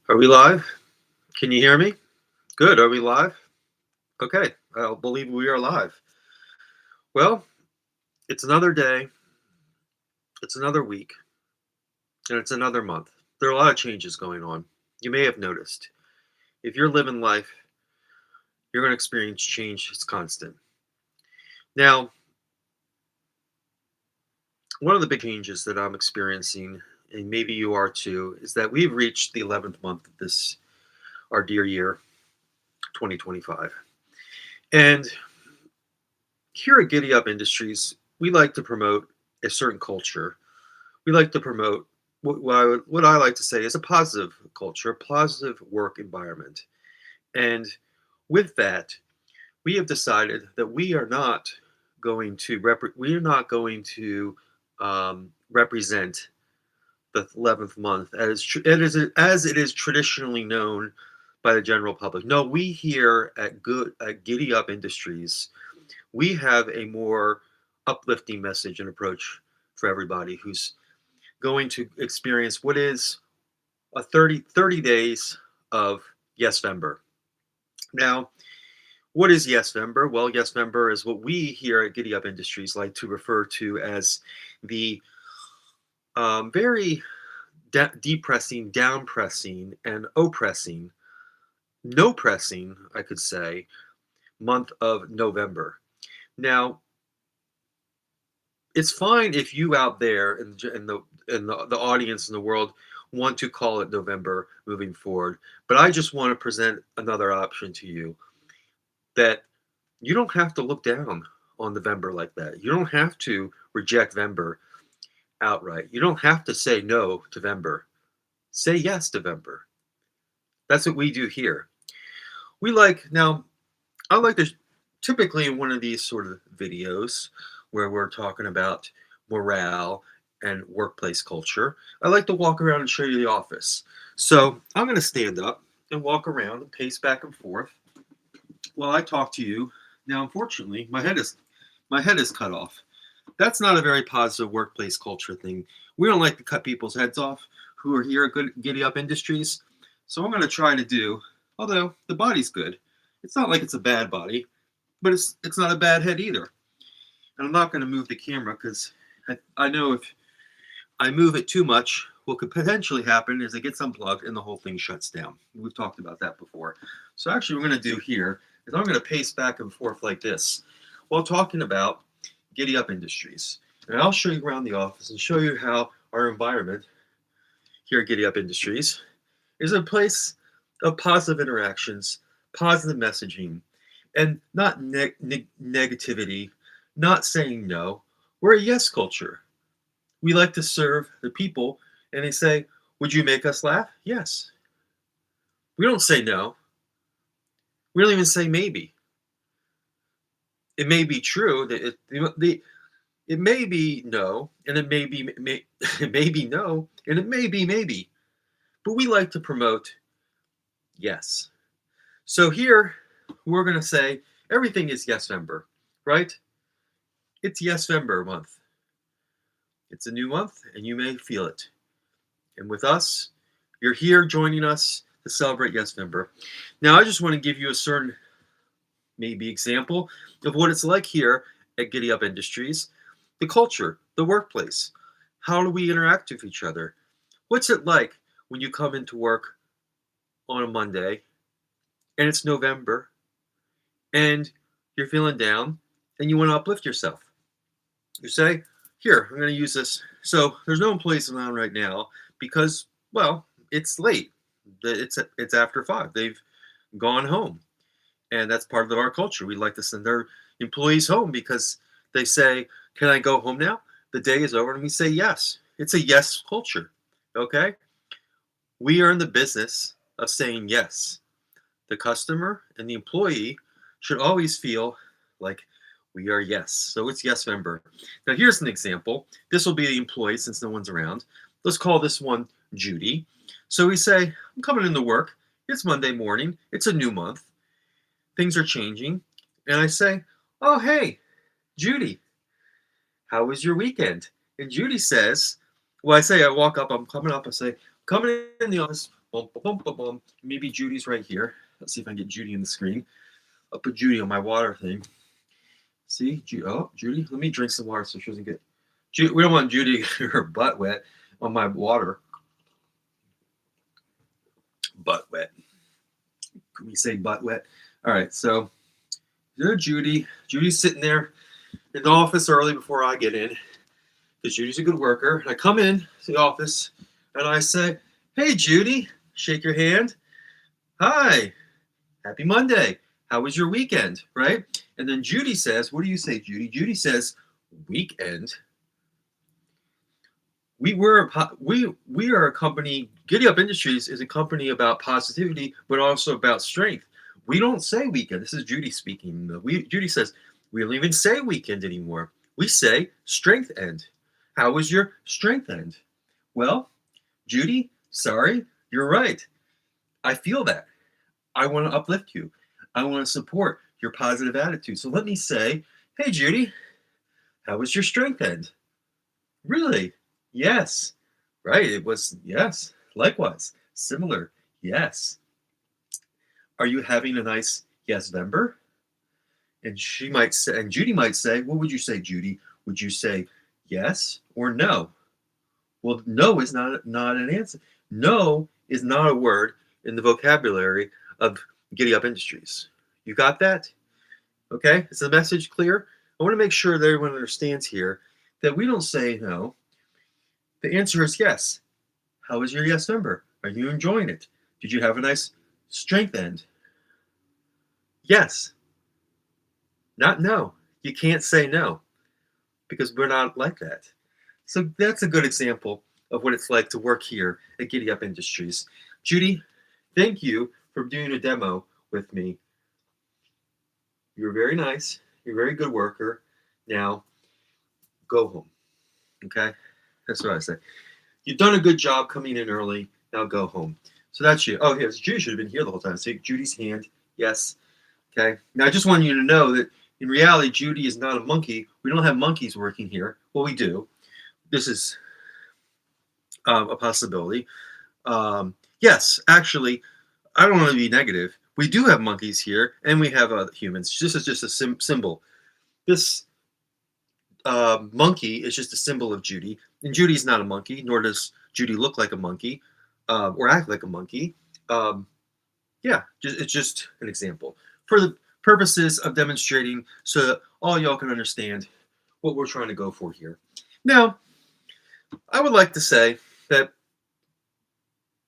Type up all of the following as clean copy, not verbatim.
Are we live? Can you hear me? Good. Are we live? Okay. I believe we are live. Well, it's another day, it's another week, and it's another month. There are a lot of changes going on. You may have noticed. If you're living life, you're going to experience change. It's constant. Now, one of the big changes that I'm experiencing, and maybe you are too, is that we've reached the 11th month of this, our dear year, 2025. And here at Giddy Up Industries, we like to promote a certain culture. We like to promote what I like to say is a positive culture, a positive work environment. And with that, we have decided that we are not going to represent the 11th month as it is traditionally known by the general public. No, we here at Giddy Up Industries, we have a more uplifting message and approach for everybody who's going to experience what is a 30 days of Yesvember. Now, what is Yesvember? Well, Yesvember is what we here at Giddy Up Industries like to refer to as the very depressing, downpressing, and oppressing, no pressing, I could say, month of November. Now, it's fine if you out there in the audience in the world want to call it November moving forward, but I just want to present another option to you that you don't have to look down on November like that. You don't have to reject Vember outright. You don't have to say no to Vember. Say yes to Vember. That's what we do here. We like now. I like to typically in one of these sort of videos where we're talking about morale and workplace culture, I like to walk around and show you the office. So I'm going to stand up and walk around and pace back and forth while I talk to you. Now, unfortunately, my head is cut off. That's not a very positive workplace culture thing. We don't like to cut people's heads off who are here at Giddy Up Industries. So I'm going to try to do, although the body's good. It's not like it's a bad body, but it's not a bad head either. And I'm not going to move the camera because I know if I move it too much, what could potentially happen is it gets unplugged and the whole thing shuts down. We've talked about that before. So actually, what we're going to do here is I'm going to pace back and forth like this while talking about Giddy Up Industries. And I'll show you around the office and show you how our environment here at Giddy Up Industries is a place of positive interactions, positive messaging, and not negativity, not saying no. We're a yes culture. We like to serve the people, and they say, would you make us laugh? Yes. We don't say no. We don't even say maybe. It may be true that it may be no, and it it may be no, and it may be maybe. But we like to promote yes. So here we're going to say everything is Yesvember, right? It's Yesvember month. It's a new month, and you may feel it. And with us, you're here joining us to celebrate Yesvember. Now, I just want to give you a certain maybe example of what it's like here at Giddy Up Industries, the culture, the workplace. How do we interact with each other? What's it like when you come into work on a Monday and it's November and you're feeling down and you want to uplift yourself? You say, here, I'm going to use this. So there's no employees around right now because, well, it's late. It's after 5. They've gone home. And that's part of our culture. We like to send our employees home because they say, can I go home now? The day is over. And we say yes. It's a yes culture. Okay? We are in the business of saying yes. The customer and the employee should always feel like we are yes. So it's Yesvember. Now here's an example. This will be the employee since no one's around. Let's call this one Judy. So we say, I'm coming into work. It's Monday morning. It's a new month. Things are changing. And I say, oh, hey, Judy, how was your weekend? And Judy says, well, I walk up, I'm coming up, I say, coming in the office Bum, bum, bum, bum, bum. Maybe Judy's right here. Let's see if I can get Judy in the screen. I'll put Judy on my water thing. See, oh, Judy, let me drink some water so she doesn't get. We don't want Judy to get her butt wet on my water. Butt wet. Can we say butt wet? All right, so there's Judy. Judy's sitting there in the office early before I get in because Judy's a good worker. And I come in to the office and I say, "Hey, Judy," shake your hand. "Hi, happy Monday. How was your weekend?" Right? And then Judy says, "What do you say, Judy?" Judy says, "Weekend." We are a company. Giddy Up Industries is a company about positivity, but also about strength. We don't say weekend. This is Judy speaking. Judy says we don't even say weekend anymore. We say strength end. How was your strength end? Well, Judy, sorry, you're right. I feel that. I want to uplift you. I want to support your positive attitude. So let me say, hey, Judy, how was your strength end? Really? Yes. Right. It was, yes. Likewise. Similar. Yes. Are you having a nice Yesvember? And she might say, and Judy might say, what would you say, Judy? Would you say yes or no? Well, no is not an answer. No is not a word in the vocabulary of Giddy Up Industries. You got that? Okay? Is the message clear? I want to make sure that everyone understands here that we don't say no. The answer is yes. How was your Yesvember? Are you enjoying it? Did you have a nice strength end? Yes. Not no. You can't say no because we're not like that. So that's a good example of what it's like to work here at Giddy Up Industries. Judy, thank you for doing a demo with me. You're very nice. You're a very good worker. Now, go home. Okay? That's what I say. You've done a good job coming in early. Now go home. So that's you. Oh, yes, Judy should have been here the whole time. See Judy's hand. Yes. Okay. Now I just want you to know that in reality, Judy is not a monkey. We don't have monkeys working here. Well, we do. This is a possibility. Yes, actually, I don't want to be negative. We do have monkeys here, and we have humans. This is just a symbol. This monkey is just a symbol of Judy, and Judy's not a monkey, nor does Judy look like a monkey or act like a monkey. Yeah, it's just an example for the purposes of demonstrating so that all y'all can understand what we're trying to go for here. Now, I would like to say that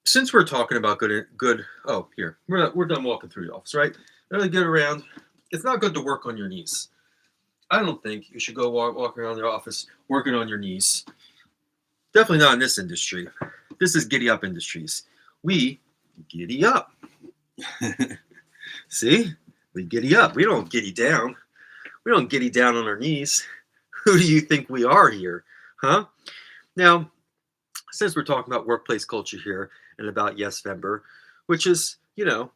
since we're talking about good. Oh, here we're done walking through the office, right? Really get around. It's not good to work on your knees. I don't think you should go walk around the office working on your knees. Definitely not in this industry. This is Giddy Up Industries. We giddy up. See? We giddy up. We don't giddy down. We don't giddy down on our knees. Who do you think we are here? Huh? Now, since we're talking about workplace culture here and about Yesvember, which is, an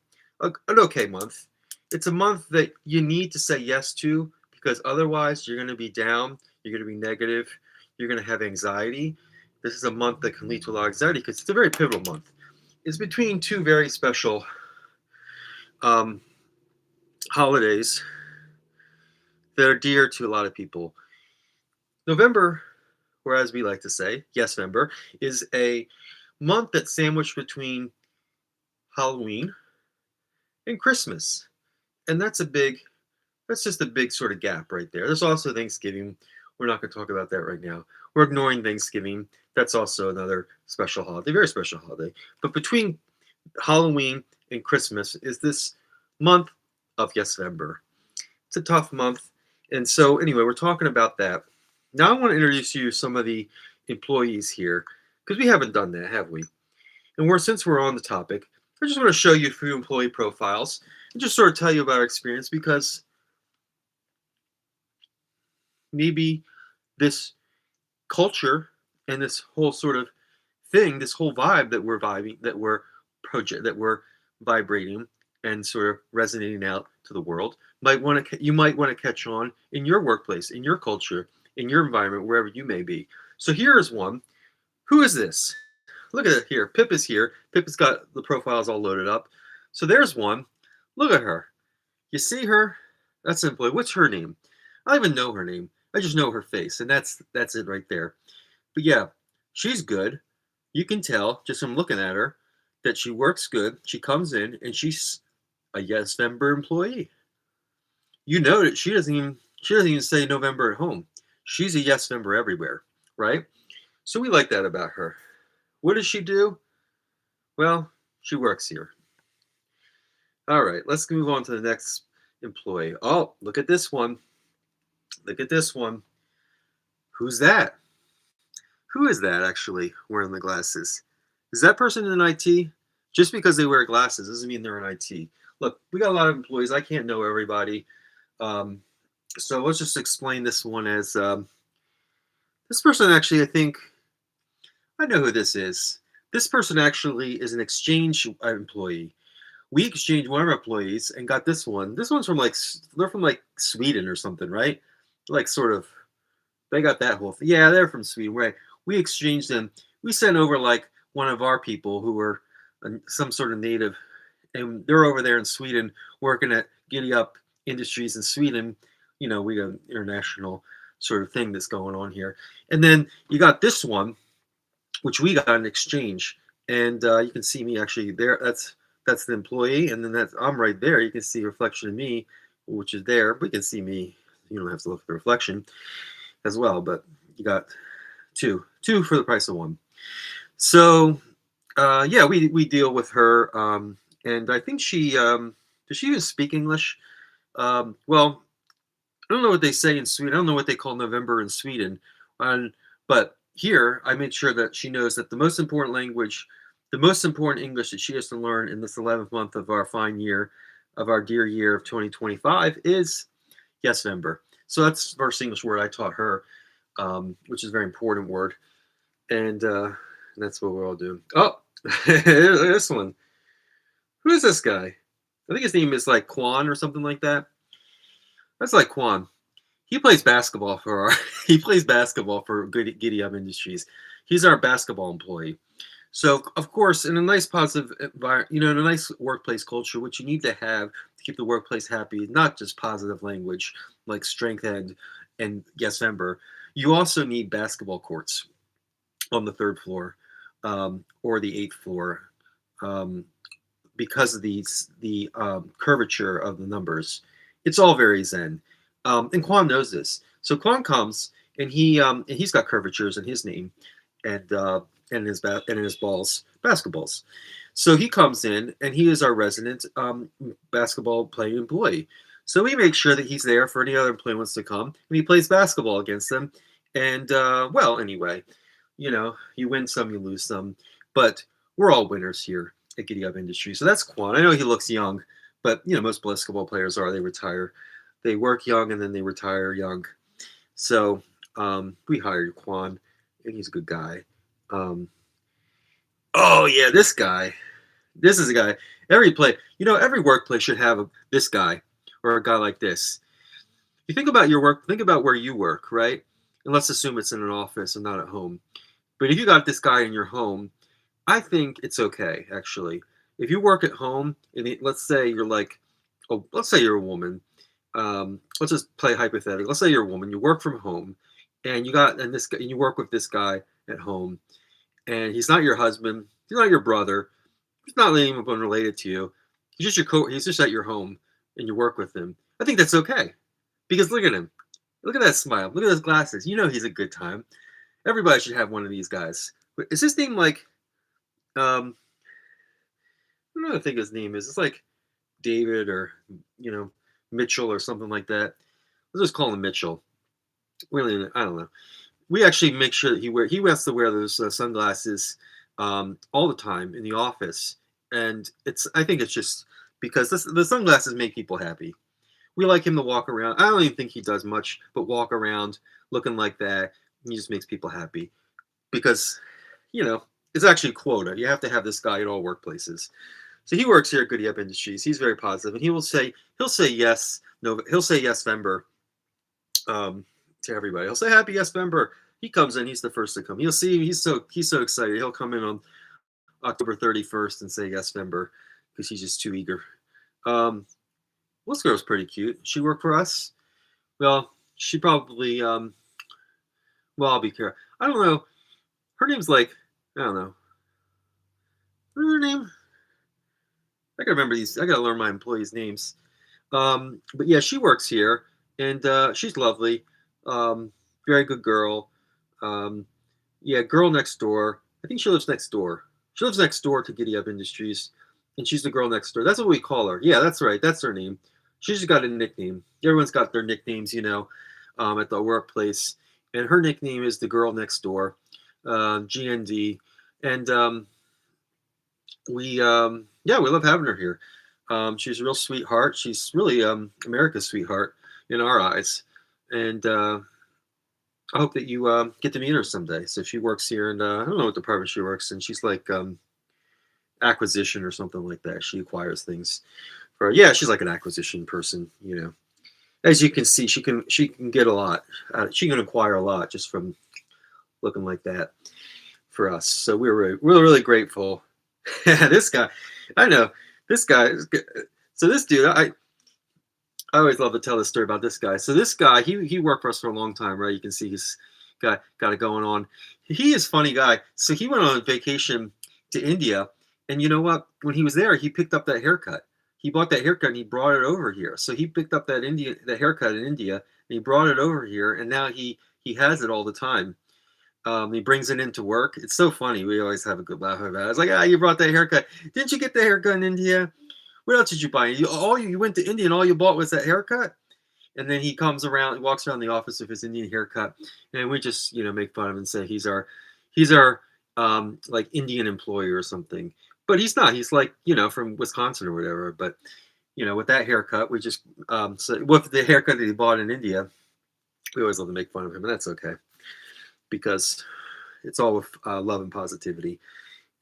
okay month. It's a month that you need to say yes to because otherwise you're going to be down, you're going to be negative, you're going to have anxiety. This is a month that can lead to a lot of anxiety because it's a very pivotal month. It's between two very special holidays that are dear to a lot of people. November, or as we like to say, Yesvember, is a month that's sandwiched between Halloween and Christmas. And that's just a big sort of gap right there. There's also Thanksgiving. We're not going to talk about that right now. We're ignoring Thanksgiving. That's also another special holiday, very special holiday. But between Halloween and Christmas is this month of Yesvember. It's a tough month. And so anyway, we're talking about that. Now I want to introduce you to some of the employees here because we haven't done that, have we? And since we're on the topic, I just want to show you a few employee profiles and just sort of tell you about our experience because maybe this culture and this whole sort of thing, this whole vibe that we're vibrating and sort of resonating out to the world, you might want to catch on in your workplace, in your culture, in your environment, wherever you may be. So here is one. Who is this? Look at it here. Pip is here. Pip has got the profiles all loaded up. So there's one. Look at her. You see her? That's an employee. What's her name? I don't even know her name. I just know her face, and that's it right there. But yeah, she's good. You can tell just from looking at her that she works good. She comes in and she's a Yesvember employee. You know that she doesn't even say November at home. She's a Yesvember everywhere, right? So we like that about her. What does she do? Well, she works here. All right, let's move on to the next employee. Oh, look at this one. Look at this one. Who's that? Who is that actually wearing the glasses? Is that person in IT? Just because they wear glasses doesn't mean they're in IT. Look, we got a lot of employees. I can't know everybody. Um, so let's just explain this one as this person actually, I think, I know who this is. This person actually is an exchange employee. We exchanged one of our employees and got this one. This one's from they're from like Sweden or something, right? Like sort of, they got that whole thing. Yeah, they're from Sweden, right? We exchanged them. We sent over like one of our people who were some sort of native, and they're over there in Sweden working at Giddy Up Industries in Sweden. You know, we got an international sort of thing that's going on here. And then you got this one, which we got in exchange, and you can see me actually there. That's the employee, and then I'm right there. You can see a reflection of me, which is there. We can see me. You don't have to look at the reflection as well, but you got two for the price of one. So yeah, we deal with her, and I think she does she even speak English? Well, I don't know what they say in Sweden. I don't know what they call November in Sweden, but here I made sure that she knows that the most important language, the most important English that she has to learn in this 11th month of our fine year, of our dear year of 2025 is Yesvember. So that's the first English word I taught her, which is a very important word. And that's what we're all doing. Oh, this one. Who is this guy? I think his name is like Quan or something like that. That's like Quan. He plays basketball for our. He plays basketball for Giddy Up Industries. He's our basketball employee. So of course, in a nice positive environment, in a nice workplace culture, what you need to have to keep the workplace happy, not just positive language like strength and Yesvember. You also need basketball courts on the third floor or the eighth floor because of the curvature of the numbers. It's all very zen, and Quan knows this. So Quan comes and he's got curvatures in his name and his balls, basketballs. So he comes in and he is our resident basketball playing employee. So we make sure that he's there for any other employee who wants to come, and he plays basketball against them. And well, anyway, you win some, you lose some, but we're all winners here at Giddy Up Industry. So that's Quan. I know he looks young, but most basketball players are. They retire, they work young, and then they retire young. So we hired Quan, and he's a good guy. Oh yeah, this guy. This is a guy. Every workplace should have this guy or a guy like this. You think about your work. Think about where you work, right? And let's assume it's in an office and not at home. But if you got this guy in your home, I think it's okay, actually. If you work at home, and let's say you're let's say you're a woman. Let's just play hypothetical. Let's say you're a woman. You work from home, and you work with this guy at home, and he's not your husband. He's not your brother. He's not anyone related to you. He's just at your home, and you work with him. I think that's okay, because look at him. Look at that smile. Look at those glasses. He's a good time. Everybody should have one of these guys. Is his name like, I don't know what I think his name is. It's like David or, Mitchell or something like that. Let's just call him Mitchell. Really, I don't know. We actually make sure that he has to wear those sunglasses all the time in the office. And I think it's just because the sunglasses make people happy. We like him to walk around. I don't even think he does much, but walk around looking like that. He just makes people happy because, it's actually a quota. You have to have this guy at all workplaces. So he works here at Giddy Up Industries. He's very positive, and he'll say yes. No, he'll say Yesvember to everybody. He'll say Happy Yesvember. He comes in. He's the first to come. You'll see he's so excited. He'll come in October 31st and say Yesvember because she's just too eager. Um, well, this girl's pretty cute. She worked for us. Well, she probably well, I'll be careful. I don't know. Her name's like I don't know. What's her name? I gotta remember these. I gotta learn my employees' names. But yeah, she works here, and she's lovely. Um, Very good girl. Um, yeah, girl next door. I think she lives next door. She lives next door to Giddy Up Industries, and she's the girl next door. That's what we call her. Yeah, that's right. That's her name. She's just got a nickname. Everyone's got their nicknames, at the workplace. And her nickname is the girl next door, GND. And yeah, we love having her here. She's a real sweetheart. She's really America's sweetheart in our eyes. And I hope that you get to meet her someday. So she works here, and I don't know what department she works in. She's like acquisition or something like that. She acquires things. Yeah, she's like an acquisition person. As you can see, she can get a lot. She can acquire a lot just from looking like that for us. So we're really grateful. This guy, I know this guy. So this dude, I always love to tell this story about this guy. So this guy, he worked for us for a long time, right? You can see he's got it going on. He is a funny guy. So he went on vacation to India, and you know what? When he was there, he picked up that haircut. He bought that haircut and he brought it over here. So he picked up that haircut in India, and he brought it over here, and now he has it all the time. He brings it into work. It's so funny. We always have a good laugh about it. It's like, you brought that haircut. Didn't you get the haircut in India? What else did you buy? You went to India and all you bought was that haircut? And then he comes around, he walks around the office with his Indian haircut, and we just make fun of him and say he's our like Indian employee or something. But he's not. He's like from Wisconsin or whatever. But with that haircut, we just so with the haircut that he bought in India, we always love to make fun of him, and that's okay because it's all with love and positivity.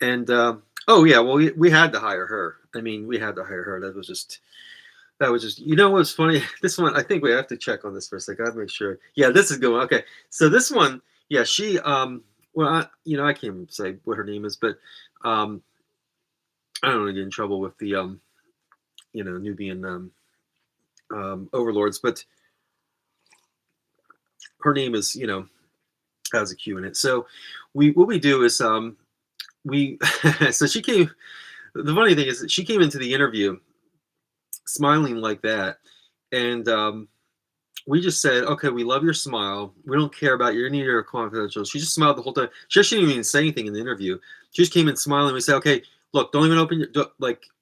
And oh yeah, well we had to hire her. I mean, we had to hire her. That was just what's funny. This one, I think we have to check on this for a second. I have to make sure. Yeah, this is going okay. So this one, yeah, she well, I can't even say what her name is, but I don't want to get in trouble with the Nubian overlords, but her name is has a Q in it. So what we do is we so she came. The funny thing is that she came into the interview smiling like that, and we just said, "Okay, we love your smile. We don't care about any of your confidential." She just smiled the whole time. She actually didn't even say anything in the interview. She just came in smiling. We said, "Okay, look, don't even open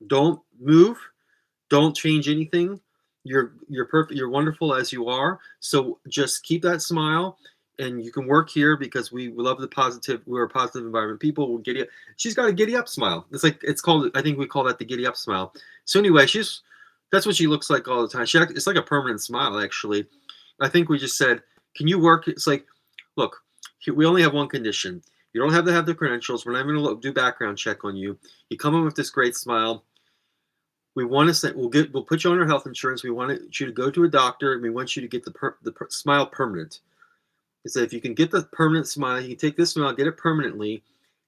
don't move, don't change anything. You're perfect. You're wonderful as you are. So just keep that smile." And you can work here because we love the positive. We're a positive environment. People will giddy up. She's got a giddy up smile. It's called. I think we call that the giddy up smile. So anyway, that's what she looks like all the time. It's like a permanent smile, actually. I think we just said, "Can you work?" It's like, look, we only have one condition. You don't have to have the credentials. We're not going to do background check on you. You come in with this great smile. We want to say we'll put you on our health insurance. We want you to go to a doctor, and we want you to get the smile permanent. It said if you can get the permanent smile, you can take this smile, get it permanently.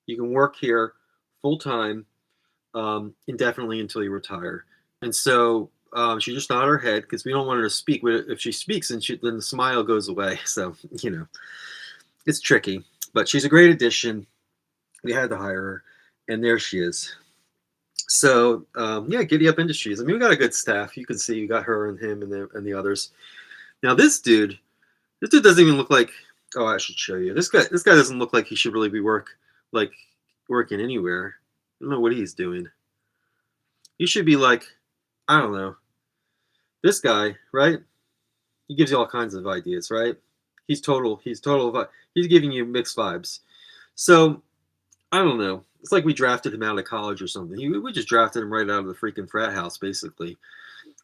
You can work here full time, indefinitely until you retire. And so she just nodded her head because we don't want her to speak. If she speaks, then the smile goes away. So it's tricky. But she's a great addition. We had to hire her, and there she is. So yeah, Giddy Up Industries. I mean, we got a good staff. You can see you got her and him and the others. Now this dude doesn't even look like. Oh, I should show you. This guy doesn't look like he should really be working anywhere. I don't know what he's doing. He should be like, I don't know. This guy, right? He gives you all kinds of ideas, right? He's giving you mixed vibes. So I don't know. It's like we drafted him out of college or something. We just drafted him right out of the freaking frat house, basically.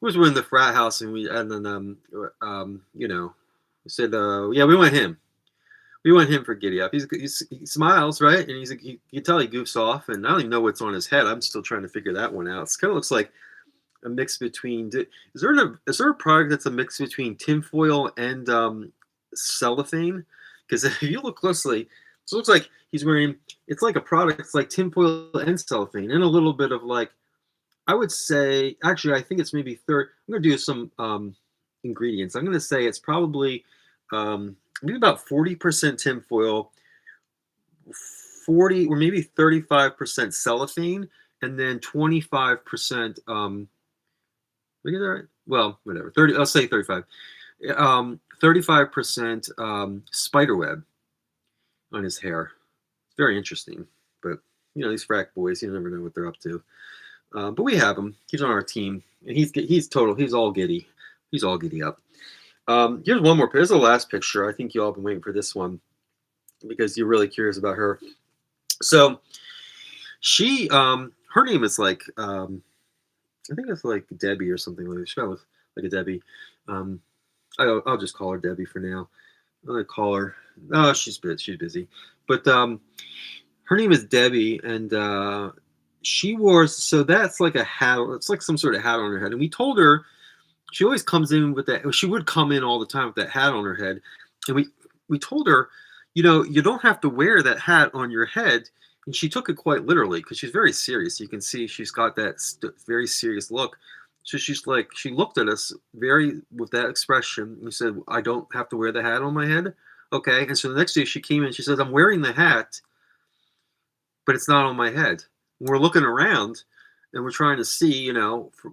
We were in the frat house, and then we said, yeah, we want him. We want him for Giddy Up. He smiles, right? And you can tell he goofs off, and I don't even know what's on his head. I'm still trying to figure that one out. It kind of looks like a mix between. Is there a product that's a mix between tinfoil and cellophane? Because if you look closely, it looks like he's wearing it's like a product. It's like tinfoil and cellophane, and a little bit of like, I would say, actually, I think it's maybe third. I'm gonna do some ingredients. I'm gonna say it's probably maybe about 40% tinfoil, 40 or maybe 35% cellophane, and then 25%. Look at that. Well, whatever. 30. I'll say 35. 35% spiderweb on his hair. It's very interesting, but these frat boys, you never know what they're up to. But we have him. He's on our team, and he's total. He's all giddy. He's all giddy up. Here's one more. Here's the last picture. I think you all been waiting for this one because you're really curious about her. So she, her name is like, I think it's like Debbie or something like that. She got like a Debbie. I'll just call her Debbie for now. I'll call her. Oh, she's busy. But her name is Debbie, and she wore. So that's like a hat. It's like some sort of hat on her head. And we told her she always comes in with that. She would come in all the time with that hat on her head, and we told her, you don't have to wear that hat on your head. And she took it quite literally because she's very serious. You can see she's got that very serious look. So she's like, she looked at us with that expression. We said, I don't have to wear the hat on my head. Okay. And so the next day she came in, she says, I'm wearing the hat, but it's not on my head. And we're looking around and we're trying to see,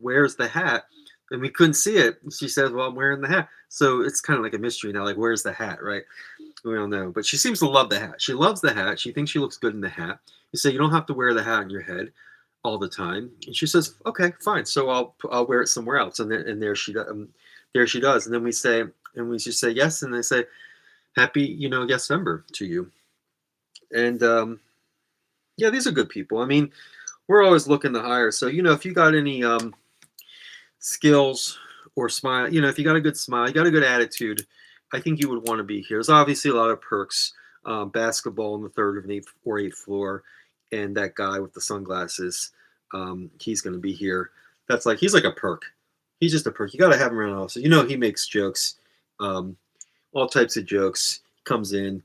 where's the hat? And we couldn't see it. And she says, well, I'm wearing the hat. So it's kind of like a mystery now, like, where's the hat, right? We don't know. But she seems to love the hat. She loves the hat. She thinks she looks good in the hat. You say, you don't have to wear the hat on your head all the time. And she says, okay, fine. So I'll wear it somewhere else. And there she does. And then we just say yes. And they say, happy, Yesvember to you. And yeah, these are good people. I mean, we're always looking to hire. So, if you got any skills or smile, if you got a good smile, you got a good attitude, I think you would want to be here. There's obviously a lot of perks. Basketball on the third or eighth floor, and that guy with the sunglasses, he's going to be here. He's like a perk. He's just a perk. You got to have him around also. He makes jokes, all types of jokes. Comes in,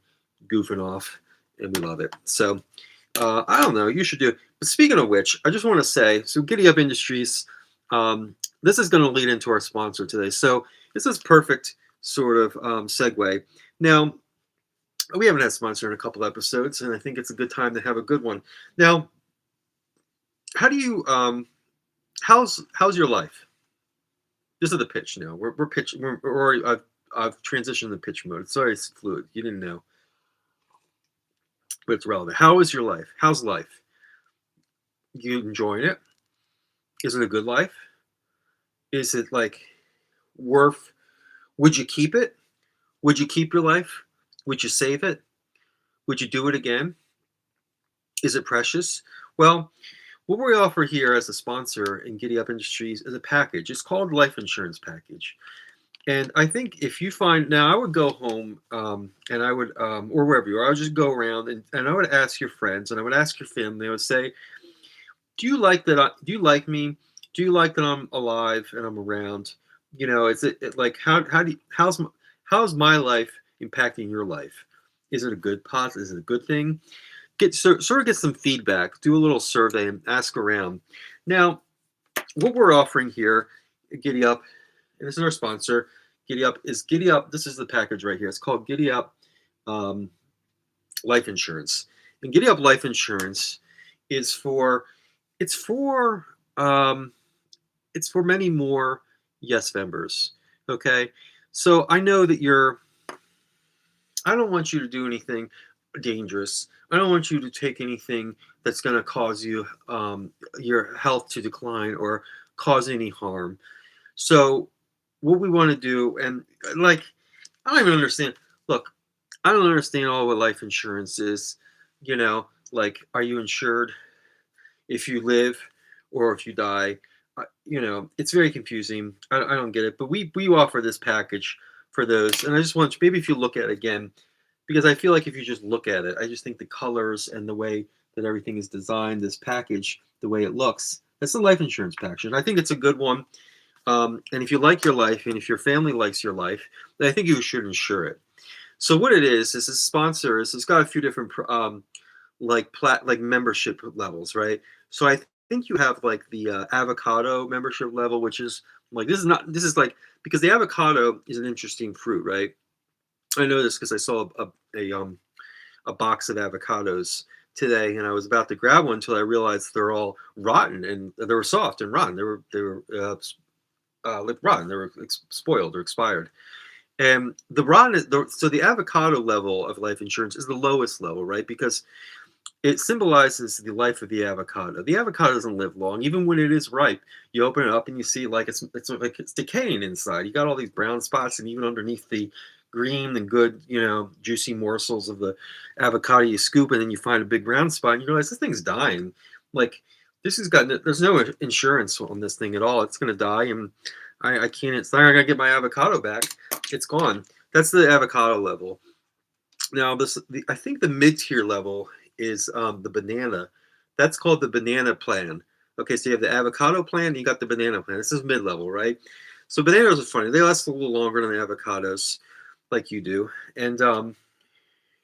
goofing off, and we love it. So I don't know. You should do it. But speaking of which, I just want to say, so Giddy Up Industries, this is going to lead into our sponsor today. So this is perfect sort of segue. Now, we haven't had a sponsor in a couple episodes, and I think it's a good time to have a good one. Now, how do you how's your life? This is the pitch now. We're pitching. I've transitioned to pitch mode. Sorry, it's fluid. You didn't know, but it's relevant. How is your life? How's life? You enjoying it? Is it a good life? Is it like worth? Would you keep it? Would you keep your life? Would you save it? Would you do it again? Is it precious? Well, what we offer here as a sponsor in Giddy Up Industries is a package. It's called Life Insurance Package. And I think if you find, now I would go home and I would, or wherever you are, I would just go around and I would ask your friends and I would ask your family. I would say, do you like that? Do you like me? Do you like that I'm alive and I'm around? Is it like, how's my life impacting your life? Is it a good positive? Is it a good thing? Sort of get some feedback. Do a little survey and ask around. Now, what we're offering here at Giddy Up, and this is our sponsor, Giddy Up, is Giddy Up. This is the package right here. It's called Giddy Up Life Insurance. And Giddy Up Life Insurance is for many more Yesvembers. Okay, so I know that I don't want you to do anything dangerous. I don't want you to take anything that's going to cause you your health to decline or cause any harm. So what we want to do, and like, I don't even understand. Look, I don't understand all what life insurance is. Like, are you insured if you live or if you die? It's very confusing. I don't get it. But we offer this package for those. And I just want you, maybe if you look at it again, because I feel like if you just look at it, I just think the colors and the way that everything is designed, this package, the way it looks, that's the life insurance package. And I think it's a good one. And if you like your life and if your family likes your life, then I think you should insure it. So what it is this sponsor it's got a few different like membership levels, right? So I think you have like the avocado membership level, which is like this is like because the avocado is an interesting fruit, right? I know this because I saw a box of avocados today, and I was about to grab one until I realized they're all rotten and they were soft and rotten. They were like rotten. They were spoiled or expired. And the rotten is so the avocado level of life insurance is the lowest level, right? Because it symbolizes the life of the avocado. The avocado doesn't live long, even when it is ripe. You open it up and you see like it's like it's decaying inside. You got all these brown spots, and even underneath the green and good, juicy morsels of the avocado, you scoop, and then you find a big brown spot, and you realize this thing's dying. Like this has got there's no insurance on this thing at all. It's gonna die, and I can't. It's not gonna get my avocado back. It's gone. That's the avocado level. Now, I think the mid-tier level is the banana. That's called the banana plan. Okay, so you have the avocado plan, and you got the banana plan. This is mid-level, right? So bananas are funny. They last a little longer than the avocados, like you do. And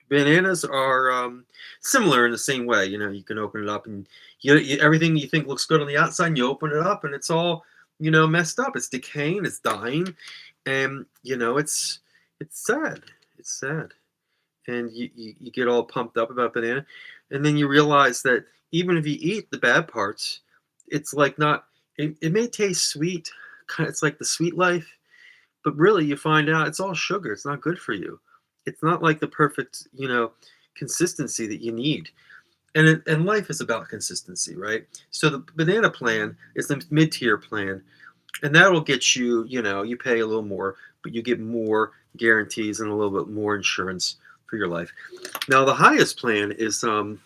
bananas are similar in the same way. You can open it up, and everything you think looks good on the outside, and you open it up, and it's all messed up. It's decaying. It's dying, and it's sad. It's sad, and you get all pumped up about banana, and then you realize that even if you eat the bad parts, it's like not. It may taste sweet, kind of, it's like the sweet life, but really you find out it's all sugar. It's not good for you. It's not like the perfect consistency that you need. And life is about consistency, right? So the banana plan is the mid-tier plan, and that'll get you, you pay a little more, but you get more guarantees and a little bit more insurance for your life. Now the highest plan is um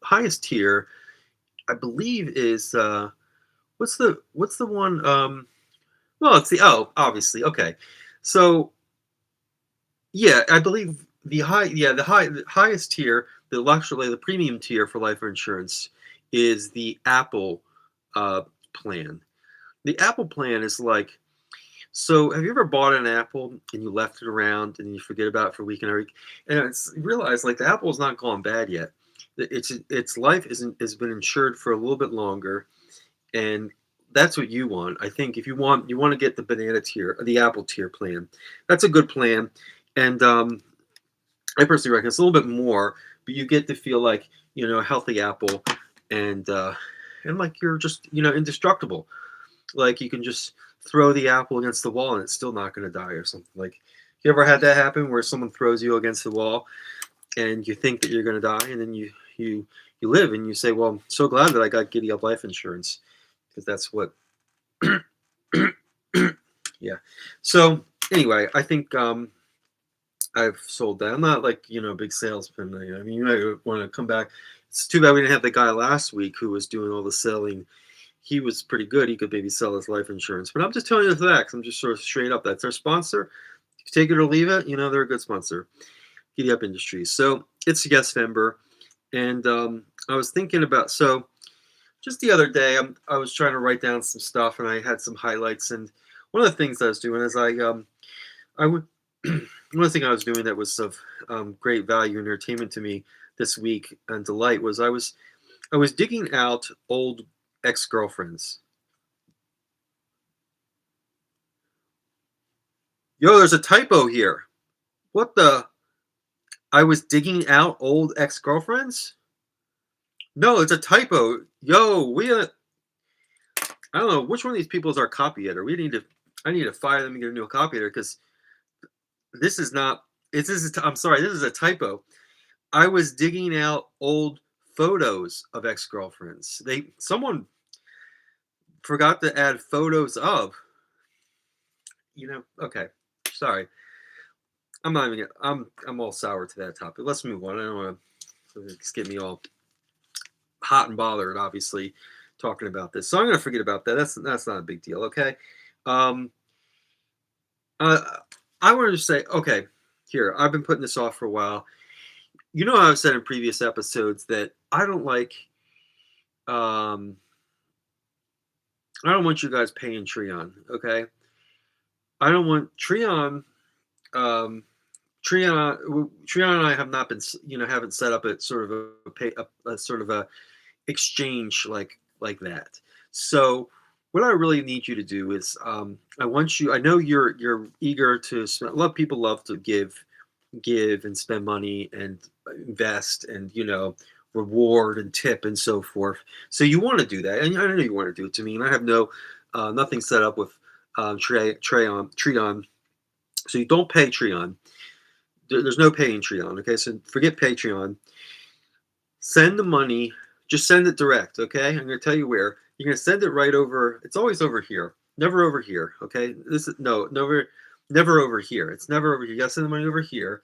highest tier, I believe, is what's the one well, it's the obviously, okay. So yeah, I believe the highest tier, the luxury, the premium tier for life insurance is the Apple plan. The Apple plan is like, so have you ever bought an apple and you left it around and you forget about it for a week and a week, and you realize like the apple's not gone bad yet. Its life isn't has been insured for a little bit longer, and that's what you want. I think if you want to get the banana tier, the Apple tier plan. That's a good plan, and I personally reckon it's a little bit more, but you get to feel like a healthy apple, and like you're just indestructible. Like you can just throw the apple against the wall and it's still not going to die or something. Like you ever had that happen where someone throws you against the wall and you think that you're going to die, and then you live and you say, well, I'm so glad that I got Giddy Up life insurance, because that's what yeah. So anyway, I think I've sold that. I'm not like a big salesman. I mean, you might want to come back. It's too bad we didn't have the guy last week who was doing all the selling. He was pretty good. He could maybe sell his life insurance. But I'm just telling you the facts. I'm just sort of straight up. That's our sponsor. Take it or leave it. They're a good sponsor. Giddy Up Industries. So it's Yesvember. And I was thinking about, so just the other day, I was trying to write down some stuff, and I had some highlights. And one of the things I was doing is I would, one thing I was doing that was of great value and entertainment to me this week and delight was I was digging out old ex-girlfriends. Yo, there's a typo here. What the? I was digging out old ex-girlfriends? No, it's a typo. Yo, I don't know which one of these people is our copy editor. I need to fire them and get a new copy editor, because this is not. I'm sorry. This is a typo. I was digging out old photos of ex-girlfriends. Someone forgot to add photos of. Okay. Sorry. I'm not even. I'm all sour to that topic. Let's move on. I don't want to get me all hot and bothered, obviously, talking about this. So I'm going to forget about that. That's not a big deal. Okay. Um. I wanted to say, okay, here, I've been putting this off for a while. I've said in previous episodes that um, I don't want you guys paying Treon, okay? I don't want Treon, um, Triana and I have not been, haven't set up a sort of a sort of a exchange like that. So what I really need you to do is, I want you. I know you're eager to spend. A lot of people love to give and spend money and invest and reward and tip and so forth. So you want to do that, and I know you want to do it to me. And I have nothing set up with Treon. So you don't pay Treon. There's no paying Treon. Okay, so forget Patreon. Send the money. Just send it direct. Okay, I'm going to tell you where. You're going to send it right over. It's always over here. Never over here. Okay, this is never over here. It's never over here. You got to send the money over here.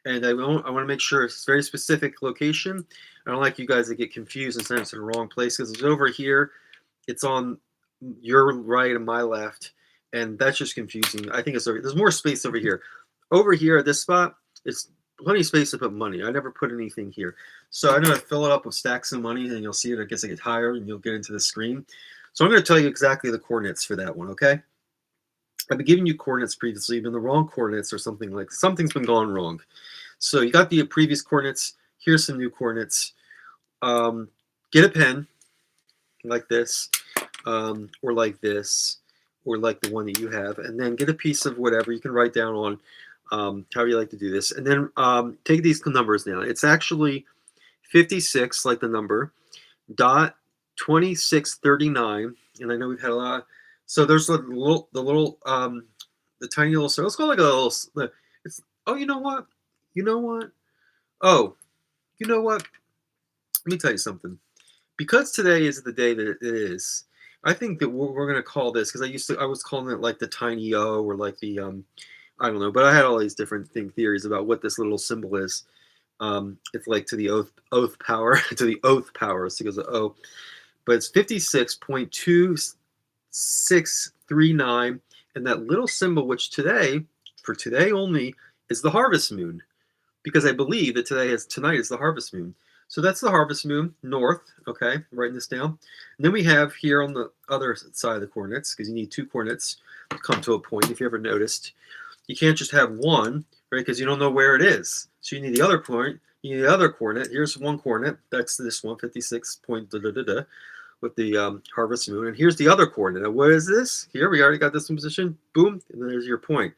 And I want to make sure it's a very specific location. I don't like you guys to get confused and send it to the wrong place, because it's over here. It's on your right and my left, and that's just confusing. I think there's more space over here. Over here at this spot, it's plenty of space to put money. I never put anything here. So I'm going to fill it up with stacks of money, and you'll see it. I guess it gets higher, and you'll get into the screen. So I'm going to tell you exactly the coordinates for that one, okay? I've been giving you coordinates previously. You've been the wrong coordinates, or something's been going wrong. So you got the previous coordinates. Here's some new coordinates. Get a pen like this, or like this, or like the one that you have, and then get a piece of whatever you can write down on, however you like to do this, and then take these numbers down. It's actually 56, like the number, dot 2639, and I know we've had a lot. So there's the tiny little circle. Let's call it like a little. It's you know what? Oh, you know what? Let me tell you something. Because today is the day that it is, I think that we're going to call this, because I was calling it like the tiny O, or like the I don't know, but I had all these different theories about what this little symbol is. It's like to the oath power to the oath power, so it goes to O, but it's 56.2639, and that little symbol, which for today only, is the harvest moon, because I believe that tonight is the harvest moon. So that's the harvest moon, north, okay? I'm writing this down. And then we have here on the other side of the coordinates, because you need two coordinates to come to a point, if you ever noticed. You can't just have one, right? Because you don't know where it is. So you need the other point. You need the other coordinate. Here's one coordinate. That's this one, 56 point with the harvest moon. And here's the other coordinate. Now, what is this? Here, we already got this in position. Boom, and then there's your point.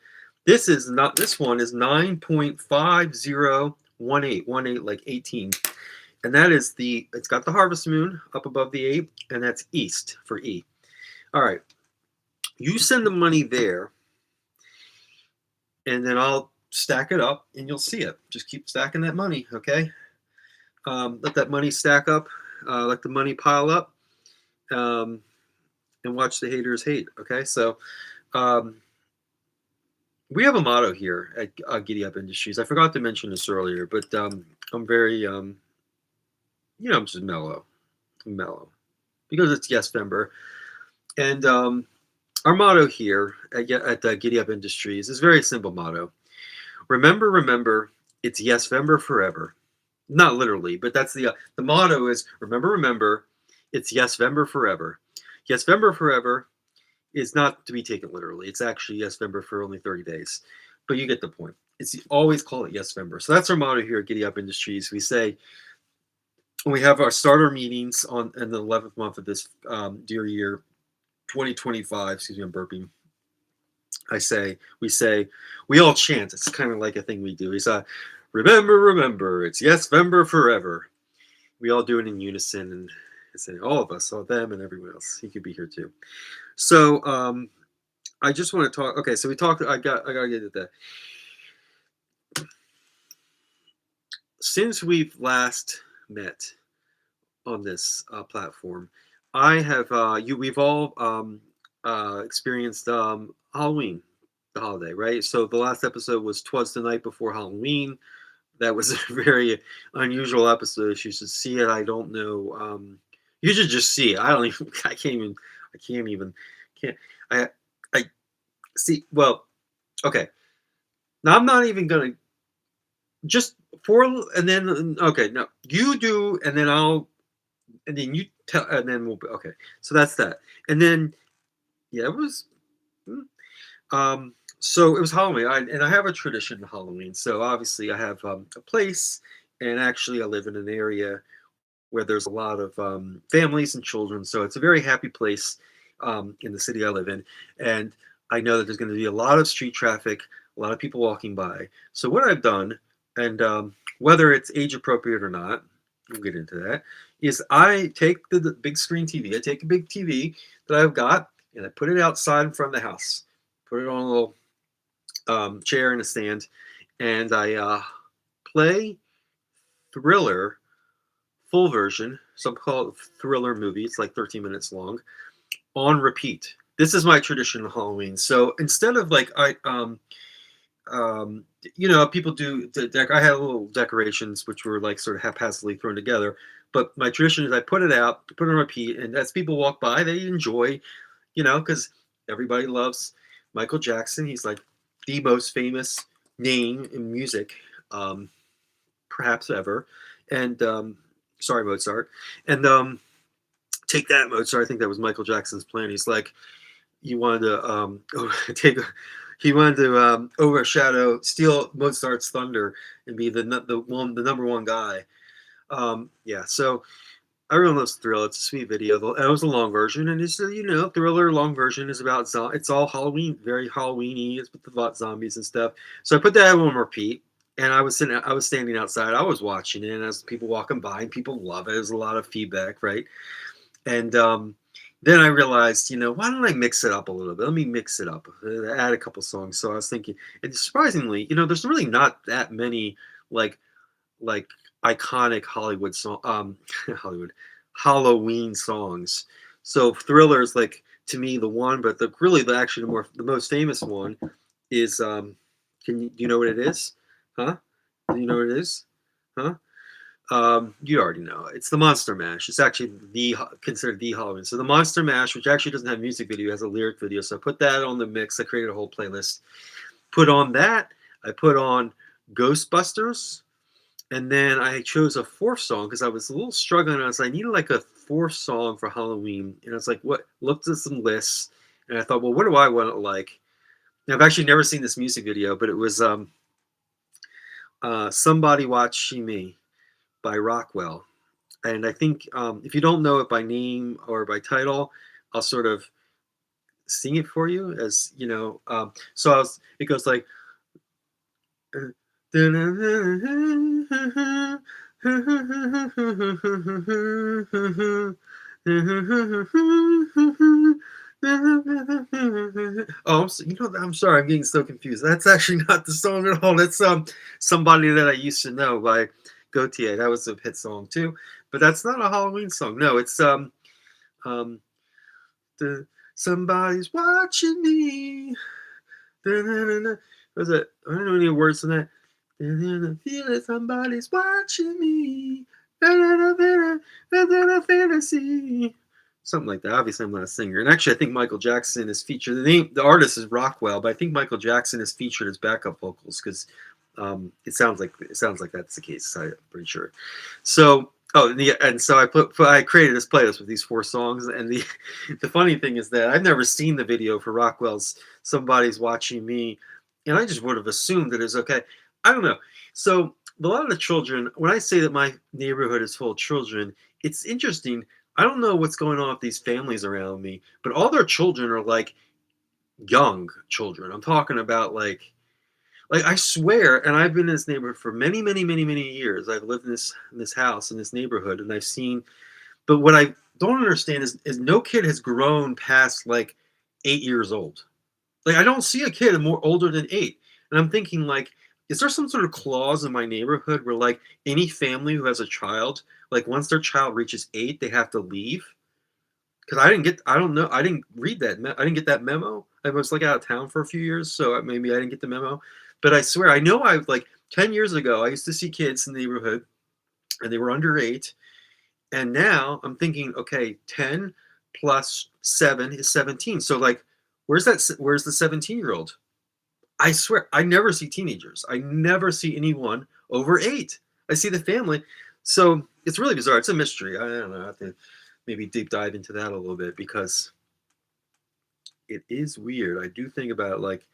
This one is 9.5018, like 18. And that is it's got the harvest moon up above the 8, and that's east for E. All right. You send the money there, and then I'll stack it up, and you'll see it. Just keep stacking that money, okay? Let that money stack up. Let the money pile up, and watch the haters hate, okay? So we have a motto here at Giddy Up Industries. I forgot to mention this earlier, but I'm very, I'm just mellow. I'm mellow. Because it's Yesvember. And our motto here at Giddy Up Industries is a very simple motto. Remember, it's Yesvember forever. Not literally, but that's the motto is, remember, it's Yesvember forever. Yesvember forever is not to be taken literally. It's actually Yesvember for only 30 days. But you get the point. It's always call it Yesvember. So that's our motto here at Giddy Up Industries. We say, when we have our starter meetings in the 11th month of this dear year, 2025, excuse me, I'm burping. We all chant. It's kind of like a thing we do. We say, remember, it's Yesvember forever. We all do it in unison, and it's all of us, all them, and everyone else. He could be here too. So I just want to talk. Okay, so we talked. I gotta get to that. Since we've last met on this platform, I have we've all experienced Halloween, the holiday, right? So the last episode was "Twas the Night Before Halloween." That was a very unusual episode. You should see it. I don't know. You should just see it. I see. Well, okay. Now I'm not even gonna just and then okay. No, you do, and then and then you tell, and then we'll okay. So that's that, and then yeah, it was. So it was Halloween, and I have a tradition of Halloween. So obviously, I have a place, and actually, I live in an area where there's a lot of families and children. So it's a very happy place in the city I live in, and I know that there's going to be a lot of street traffic, a lot of people walking by. So what I've done, and whether it's age appropriate or not, we'll get into that. Is I take the big screen TV. I take a big TV that I've got, and I put it outside in front of the house. Put it on a little chair and a stand, and I play Thriller full version. Some call it Thriller movie. It's like 13 minutes long on repeat. This is my tradition of Halloween. So instead of like um, people do. I had little decorations which were like sort of haphazardly thrown together. But my tradition is I put it out, put it on repeat, and as people walk by, they enjoy, because everybody loves Michael Jackson. He's like the most famous name in music, perhaps ever. And sorry, Mozart. And take that, Mozart. I think that was Michael Jackson's plan. He's like, he wanted to take. He wanted to overshadow, steal Mozart's thunder, and be the number one guy. Yeah. So everyone loves Thriller. It's a sweet video. It was a long version, and it's Thriller long version is about it's all Halloween, very Halloweeny. It's about zombies and stuff. So I put that on repeat, and I was standing outside. I was watching it, and as people walking by, and people love it. There's a lot of feedback, right? And then I realized, why don't I mix it up a little bit? Let me mix it up, add a couple songs. So I was thinking, and surprisingly, there's really not that many like like iconic Hollywood song, Hollywood Halloween songs. So Thriller is like to me the one, but the most famous one is do you know what it is? Huh? Do you know what it is? Huh? You already know it's the Monster Mash. It's actually considered the Halloween. So the Monster Mash, which actually doesn't have a music video, has a lyric video. So I put that on the mix. I created a whole playlist. Put on that. I put on Ghostbusters. And then I chose a fourth song because I was a little struggling. I needed like a fourth song for Halloween. And I was like, what? Looked at some lists. And I thought, well, what do I want to like? Now, I've actually never seen this music video, but it was Somebody Watching Me by Rockwell. And I think if you don't know it by name or by title, I'll sort of sing it for you as, it goes like, oh, I'm sorry, I'm getting so confused. That's actually not the song at all. That's Somebody That I Used to Know by Gautier. That was a hit song too, but that's not a Halloween song. No, it's um the Somebody's Watching Me. Was it? I don't know any words in that. Feel it, somebody's watching me. Fantasy. Something like that. Obviously, I'm not a singer. And actually, I think Michael Jackson is featured. The artist is Rockwell, but I think Michael Jackson is featured as backup vocals because it sounds like that's the case. I'm pretty sure. So, and so I created this playlist with these four songs. And the funny thing is that I've never seen the video for Rockwell's "Somebody's Watching Me," and I just would have assumed that it's okay. I don't know. So a lot of the children, when I say that my neighborhood is full of children, it's interesting. I don't know what's going on with these families around me, but all their children are like young children. I'm talking about like I swear, and I've been in this neighborhood for many, many, many, many years. I've lived in this house in this neighborhood, and I've seen. But what I don't understand is no kid has grown past like 8 years old. Like I don't see a kid more older than 8, and I'm thinking like, is there some sort of clause in my neighborhood where like any family who has a child, like once their child reaches 8, they have to leave? Because I don't know, I didn't read that, I didn't get that memo. I was like out of town for a few years, so maybe I didn't get the memo. But I swear, I know I like 10 years ago, I used to see kids in the neighborhood, and they were under 8, and now I'm thinking, okay, 10 plus 7 is 17. So like, where's the 17-year-old? I swear, I never see teenagers. I never see anyone over 8. I see the family. So it's really bizarre. It's a mystery. I don't know. I have to maybe deep dive into that a little bit because it is weird. I do think about like,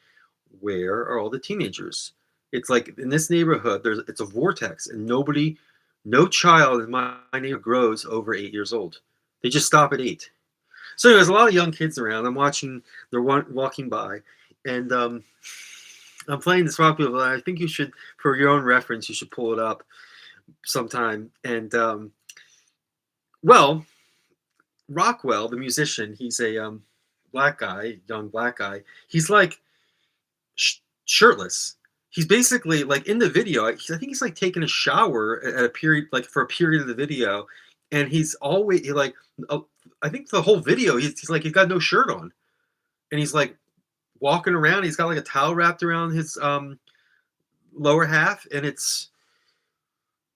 where are all the teenagers? It's like in this neighborhood, it's a vortex, and no child in my neighborhood grows over 8 years old. They just stop at 8. So there's a lot of young kids around. I'm watching, they're walking by, and I'm playing this rock music. I think you should, for your own reference, you should pull it up sometime. And well, Rockwell, the musician, he's a black guy, young black guy. He's like shirtless. He's basically like in the video. I think he's like taking a shower at a period, like for a period of the video, and he's always like, I think the whole video, he's like he's got no shirt on, and he's like walking around. He's got like a towel wrapped around his lower half, and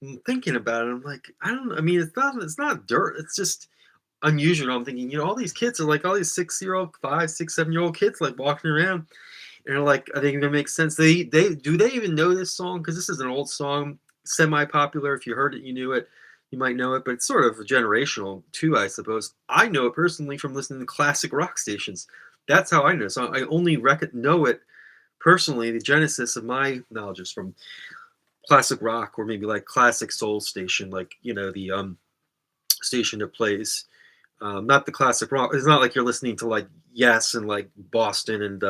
I'm thinking about it. I'm like, I don't know. I mean, it's not dirt. It's just unusual. I'm thinking, all these kids are like all these 6-year-old, 5, 6, 7-year-old kids like walking around. And they're like, are they going to make sense? They do they even know this song? Because this is an old song, semi-popular. If you heard it, you knew it. You might know it, but it's sort of generational too, I suppose. I know it personally from listening to classic rock stations. That's how I know. So I only know it personally. The genesis of my knowledge is from classic rock, or maybe like classic soul station, like the station that plays. Not the classic rock. It's not like you're listening to like Yes and like Boston and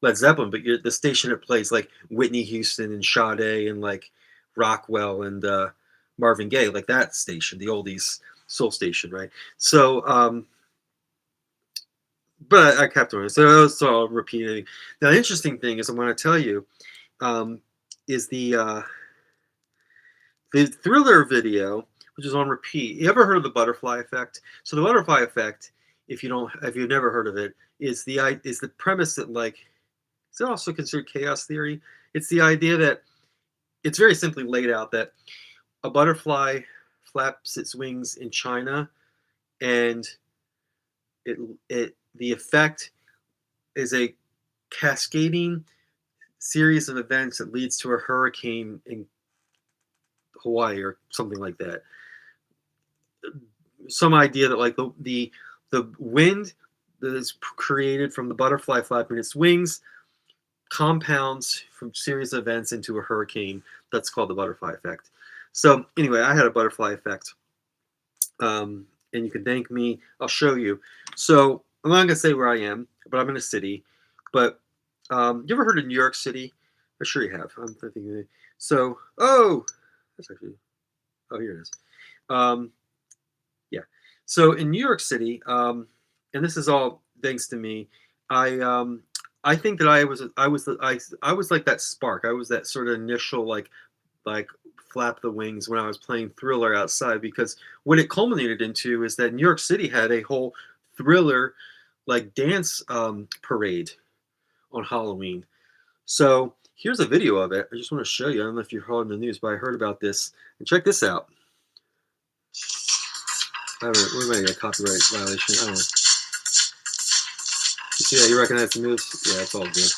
Led Zeppelin, but the station that plays like Whitney Houston and Sade and like Rockwell and Marvin Gaye, like that station, the oldies soul station, right? So, but I kept on. So I'll repeat it. Now, the interesting thing is, I'm going to tell you, is the Thriller video, which is on repeat. You ever heard of the butterfly effect? So the butterfly effect, if you've never heard of it, is the premise that like, is it also considered chaos theory? It's the idea that it's very simply laid out that a butterfly flaps its wings in China, and the effect is a cascading series of events that leads to a hurricane in Hawaii or something like that. Some idea that like the wind that is created from the butterfly flapping its wings compounds from series of events into a hurricane. That's called the butterfly effect. So anyway, I had a butterfly effect, and you can thank me. I'll show you. So I'm not gonna say where I am, but I'm in a city. But you ever heard of New York City? I'm sure you have. I'm thinking. So that's actually. Oh, here it is. Yeah. So in New York City, and this is all thanks to me. I think that I was like that spark. I was that sort of initial like flap the wings when I was playing Thriller outside, because what it culminated into is that New York City had a whole Thriller like dance parade on Halloween. So here's a video of it. I just want to show you. I don't know if you heard in the news, but I heard about this. And check this out. We might get a copyright violation. I don't know. You see that? You recognize the moves? Yeah, it's all good.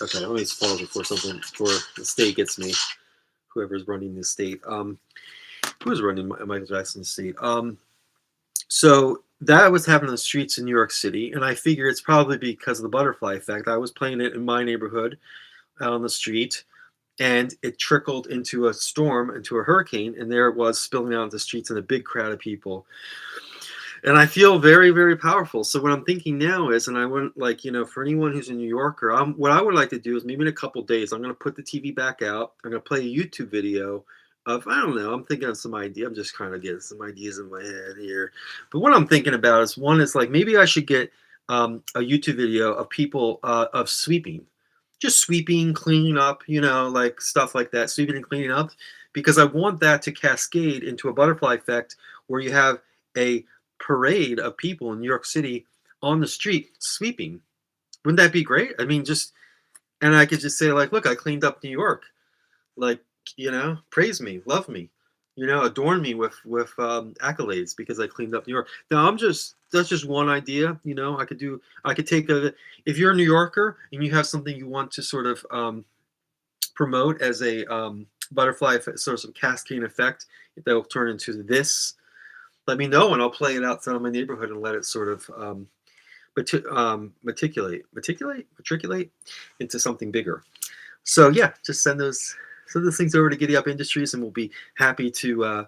Okay, let me pause before the state gets me. Whoever's running the state. Who's running Michael Jackson's state? So that was happening in the streets in New York City, and I figure it's probably because of the butterfly effect. I was playing it in my neighborhood out on the street, and it trickled into a storm, into a hurricane, and there it was spilling out into the streets in a big crowd of people. And I feel very, very powerful. So what I'm thinking now is, and I want for anyone who's a New Yorker, what I would like to do is maybe in a couple days, I'm going to put the TV back out. I'm going to play a YouTube video of, I don't know, I'm thinking of some idea. I'm just trying to get some ideas in my head here. But what I'm thinking about is, one is like, maybe I should get a YouTube video of people of sweeping. Just sweeping, cleaning up, like stuff like that, sweeping and cleaning up, because I want that to cascade into a butterfly effect where you have a parade of people in New York City on the street sweeping. Wouldn't that be great? I mean, and I could just say like, look, I cleaned up New York. Like, praise me, love me, adorn me with accolades because I cleaned up New York. Now that's just one idea. I could take if you're a New Yorker and you have something you want to sort of promote as a butterfly effect, sort of cascading effect that will turn into this. Let me know and I'll play it outside of my neighborhood and let it sort of. matriculate into something bigger. So yeah, just send those things over to Giddy Up Industries, and we'll be happy to.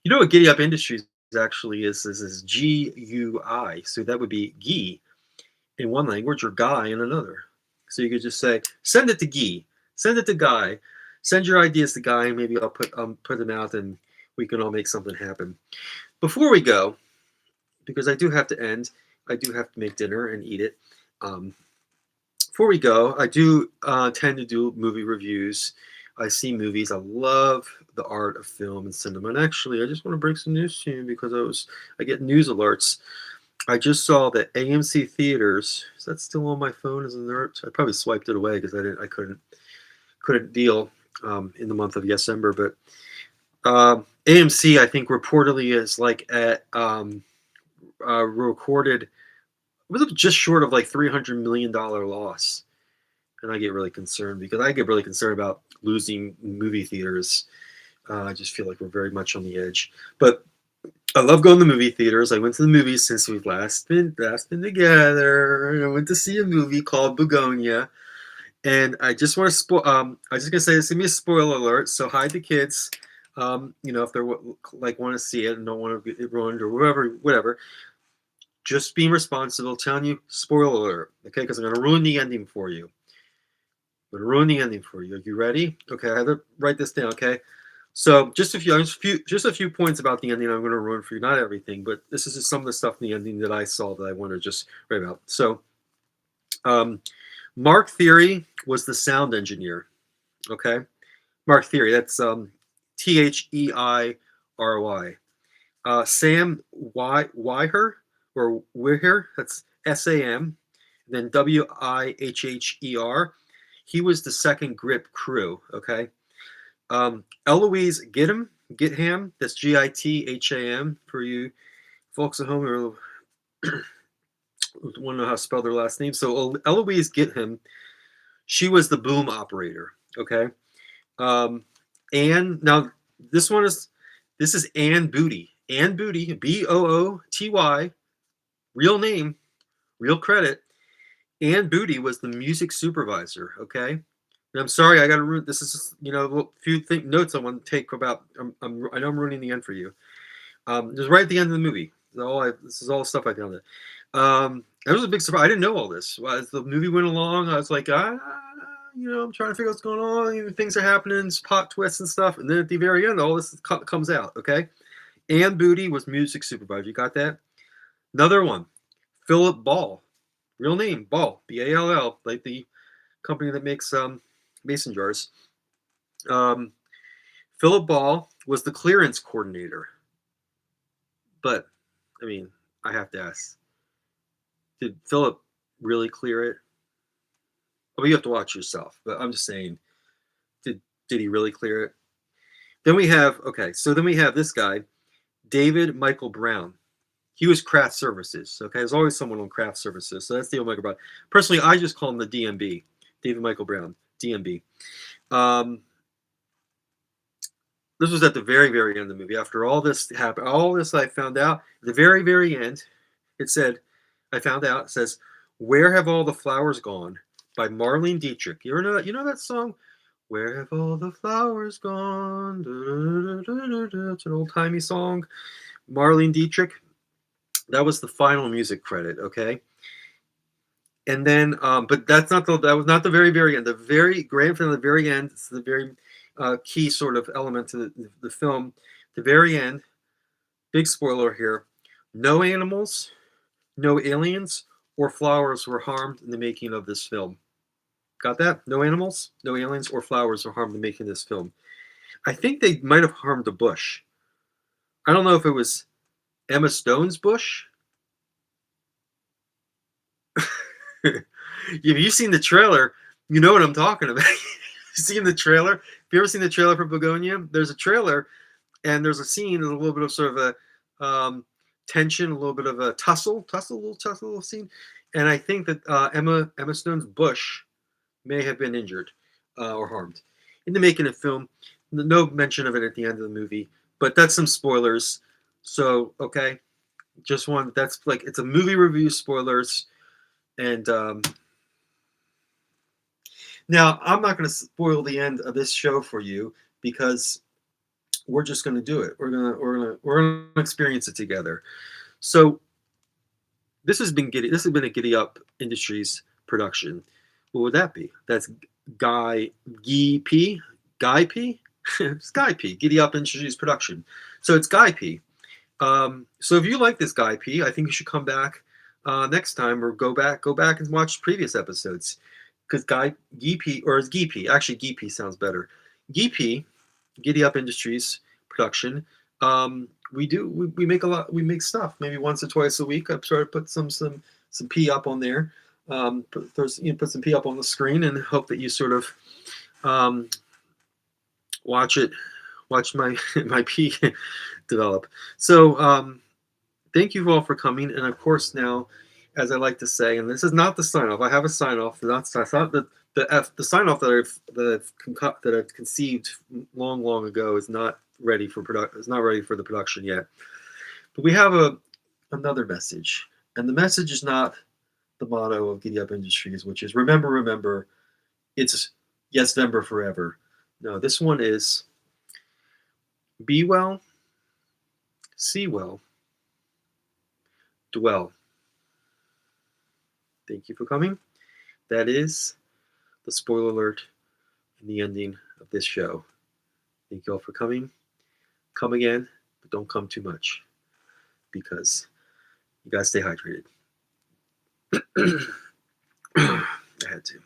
You know what Giddy Up Industries actually is GUI. So that would be Gee in one language or Guy in another. So you could just say, send it to Gee, send it to Guy, send your ideas to Guy, and maybe I'll put them out, and we can all make something happen. Before we go, because I do have to end, I do have to make dinner and eat it. Um, Before we go, I do tend to do movie reviews. I see movies. I love the art of film and cinema. And actually, I just want to break some news to you because I get news alerts. I just saw that AMC theaters. Is that still on my phone as an alert? I probably swiped it away because I couldn't deal in the month of Yesvember. But AMC, I think, reportedly is like at recorded. It was just short of like $300 million loss. And I get really concerned because I get really concerned about losing movie theaters. I just feel like we're very much on the edge. But I love going to movie theaters. I went to the movies since we've last been together. I went to see a movie called Begonia. And I just want to spoil. I just gonna say this is gonna be a spoiler alert. So hide the kids. If they're like want to see it and don't want to get it ruined or whatever. Just being responsible, telling you spoiler alert, okay? Because I'm gonna ruin the ending for you. I'm gonna ruin the ending for you. Are you ready? Okay, I have to write this down. Okay, so just a few points about the ending. I'm gonna ruin for you. Not everything, but this is just some of the stuff in the ending that I saw that I want to just write about. So, Mark Theory was the sound engineer. Okay, Mark Theory. That's Theiry. Sam Wyher or Wiher. That's SAM. Then WIHHER. He was the second grip crew. Okay. Eloise Githam. That's GITHAM for you folks at home who want to know how to spell their last name. So Eloise Githam, she was the boom operator. Okay. And now this is Ann Booty. Ann Booty, BOOTY, real name, real credit. Ann Booty was the music supervisor. Okay. And I'm sorry, I got to ruin. This is just, a few notes I want to take about. I know I'm ruining the end for you. Just right at the end of the movie. This is all stuff I found. It was a big surprise. I didn't know all this. As the movie went along, I was like, I'm trying to figure out what's going on. Things are happening, plot twists and stuff. And then at the very end, all this comes out. Okay. Ann Booty was music supervisor. You got that? Another one, Philip Ball. Real name, Ball, BALL, like the company that makes mason jars. Philip Ball was the clearance coordinator. But, I have to ask, did Philip really clear it? Well, you have to watch yourself, but I'm just saying, did he really clear it? Then we have this guy, David Michael Brown. He was craft services. Okay, there's always someone on craft services. So that's David Michael Brown. Personally, I just call him the DMB, David Michael Brown, DMB. This was at the very, very end of the movie. After all this happened, all this I found out, at the very, very end, it said, I found out, it says, "Where Have All the Flowers Gone?" by Marlene Dietrich. You ever know that? You know that song? Where have all the flowers gone? It's an old-timey song. Marlene Dietrich. That was the final music credit, okay? And then, but that was not the very, very end. The very grand finale, the very end, it's the very key sort of element to the film. The very end, big spoiler here, no animals, no aliens, or flowers were harmed in the making of this film. Got that? No animals, no aliens, or flowers were harmed in making this film. I think they might have harmed a bush. I don't know if it was Emma Stone's bush. If you've seen the trailer, you know what I'm talking about. Seen the trailer? Have you ever seen the trailer for Begonia? There's a trailer, and there's a scene, there's a little bit of sort of a tension, a little bit of a little scene. And I think that Emma Stone's bush may have been injured or harmed in the making of film. No mention of it at the end of the movie, but that's some spoilers. So, okay, that's like, it's a movie review spoilers. And now I'm not going to spoil the end of this show for you because we're just going to do it. We're gonna experience it together. So this has been a Giddy Up Industries production. What would that be? That's Guy P. Guy P. It's Guy P. Giddy Up Industries production. So it's Guy P. So if you like this Guy P, I think you should come back next time or go back and watch previous episodes because Guy P or is Guy P actually Guy P sounds better. Guy P, Giddy Up Industries production. We make a lot. We make stuff maybe once or twice a week. I've started to put some P up on there. Put some P up on the screen and hope that you sort of watch my my P develop. So thank you all for coming, and of course now, as I like to say, and this is not the sign off. I have a sign off. That's not the sign off that I've conceived long ago is not ready for production. It's not ready for the production yet. But we have another message, and the message is not the motto of Giddy Up Industries, which is remember. It's Yesvember forever. No, this one is be well, see well, dwell. Thank you for coming. That is the spoiler alert and the ending of this show. Thank you all for coming. Come again, but don't come too much because you gotta stay hydrated. I had to.